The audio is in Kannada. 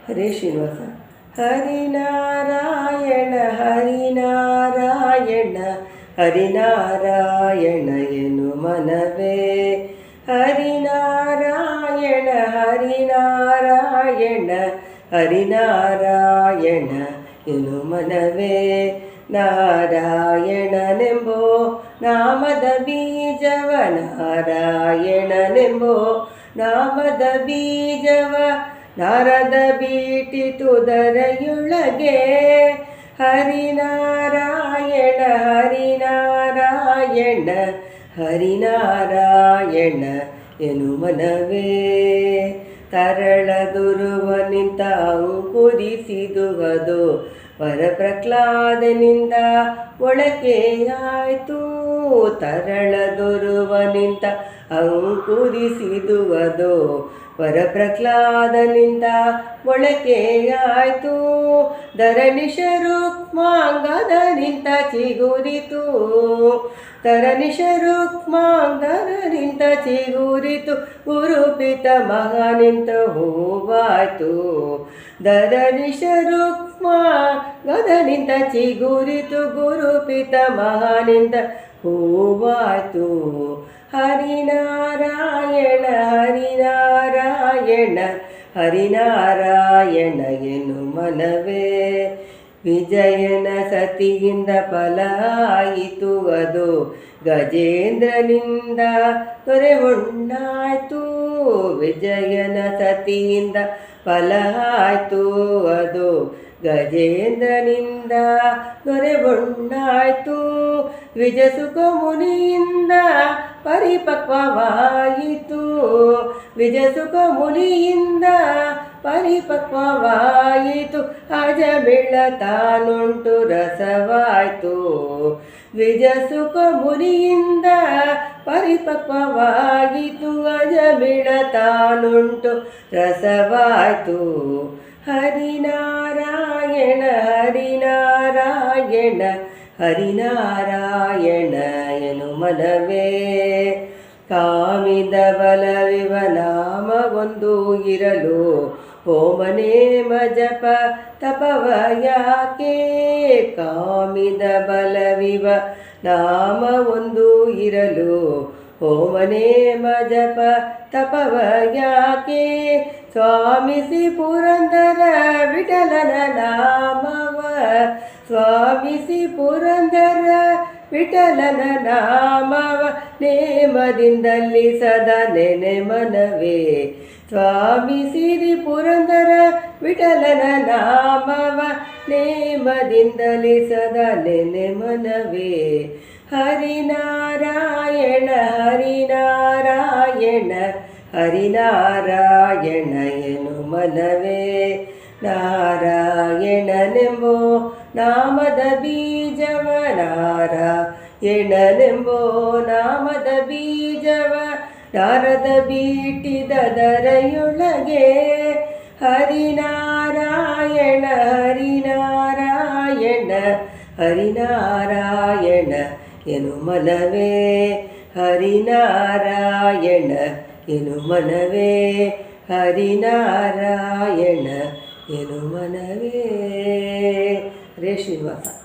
ಹರೇ ಶ್ರೀನಿವಾಸ. ಹರಿನಾರಾಯಣ ಹರಿನಾರಾಯಣ ಹರಿನಾರಾಯಣ ಎನು ಮನವೇ. ಹರಿನಾರಾಯಣ ಹರಿನಾರಾಯಣ ಹರಿನಾರಾಯಣ ಎನು ಮನವೇ. ನಾರಾಯಣನೆಂಬೋ ನಾಮದ ಬೀಜವ ನಾರಾಯಣನೆಂಬೋ ನಾಮದ ಬೀಜವ ನಾರದ ಬೀಟಿತು ಧರೆಯೊಳಗೆ. ಹರಿನಾರಾಯಣ ಹರಿನಾರಾಯಣ ಹರಿನಾರಾಯಣ ಎನು ಮನವೇ. ತರಳದುರುವ ನಿಂತ ಅಂಕುರಿಸಿದುವುದು ವರಪ್ರಹ್ಲಾದನಿಂದ ಒಳಕೆಯಾಯಿತು. ತರಳದುರುವ ನಿಂತ ಅಂಕುರಿಸಿದುವುದು ವರಪ್ರಹ್ಲಾದನಿಂದ ಒಳಕೆಯಾಯಿತು. ಧರಣಿಷ ರುಕ್ಮಾಂಗದ ನಿಂತ ಚಿಗುರಿತು. ಧರಣಿಷ ರುಕ್ಮಾಂಗದ ನಿಂತ ಚಿಗುರಿತು. ಗುರುಪಿತ ಮಗ ನಿಂತ ಹೂವಾಯ್ತು. ಧರಣಿಷ ರುಕ್ಮಾಂಗದ ನಿಂತ ಚಿಗುರಿತು. ಗುರುಪಿತ ಮಗ ನಿಂತ ಹೂವಾಯ್ತು. ಹರಿನಾರಾಯಣ ಹರಿನಾರಾಯಣ ಹರಿನಾರಾಯಣ ಎನು ಮನವೇ. ವಿಜಯನ ಸತಿಯಿಂದ ಫಲ ಆಯಿತು ಅದು ಗಜೇಂದ್ರನಿಂದ ದೊರೆವೊಣ್ಣಾಯ್ತು. ವಿಜಯನ ಸತಿಯಿಂದ ಫಲ ಆಯಿತು ಅದು ಗಜೇಂದ್ರನಿಂದ ದೊರೆವೊಣ್ಣಾಯ್ತು. ವಿಜಸುಖ ಮುನಿಯಿಂದ ಪರಿಪಕ್ವವಾಯಿತು. ವಿಜಸುಖ ಮುನಿಯಿಂದ ಪರಿಪಕ್ವವಾಯಿತು. ಅಜಮಿಳ ತಾನುಂಟು ರಸವಾಯಿತು. ವಿಜಸುಖ ಮುನಿಯಿಂದ ಪರಿಪಕ್ವವಾಯಿತು. ಅಜಮಿಳ ತಾನುಂಟು ರಸವಾಯಿತು. ಹರಿನಾರಾಯಣ ಹರಿನಾರಾಯಣ ಹರಿನಾರಾಯಣ ಎನು ಮನವೇ. ಕಾಮಿದ ಬಲವಿವ ನಾಮ ಒಂದು ಇರಲು ಹೋಮನೇಮ ಜಪ ತಪವ ಯಾಕೆ. ಕಾಮಿದ ಬಲವಿವ ನಾಮ ಒಂದು ಇರಲು ಹೋಮನೇಮ ಜಪ ತಪವ ಯಾಕೆ. ಸ್ವಾಮಿಸಿ ಪುರಂದರ ವಿಠಲನ ನಾಮವ. ಸ್ವಾಮಿಸಿ ಪುರಂದರ ವಿಠಲನ ನಾಮವ ನೇಮದಿಂದಲಿ ಸದಾ ನೆನೆ ಮನವೇ. ಸ್ವಾಮಿಸಿರಿ ಪುರಂದರ ವಿಠಲನ ನಾಮವ ನೇಮದಿಂದಲಿ ಸದಾ ನೆನೆ ಮನವೇ. ಹರಿನಾರಾಯಣ ಹರಿನಾರಾಯಣ ಹರಿನಾರಾಯಣ ಎನು ಮನವೇ. ನಾರಾಯಣನೆಂಬೋ ನಾಮದ ಬೀಜವ ನಾರಾಯಣನೆಂಬೋ ನಾಮದ ಬೀಜವ ನಾರದ ಬೀಟಿದ ಧರೆಯೊಳಗೆ. ಹರಿನಾರಾಯಣ ಹರಿನಾರಾಯಣ ಹರಿನಾರಾಯಣ ಎನು ಮನವೇ. ಹರಿನಾರಾಯಣ ಎನು ಮನವೇ. ಹರಿನಾರಾಯಣ ಎನು ಮನವೇ. ಹರೇ ಶ್ರೀನಿವಾಸ.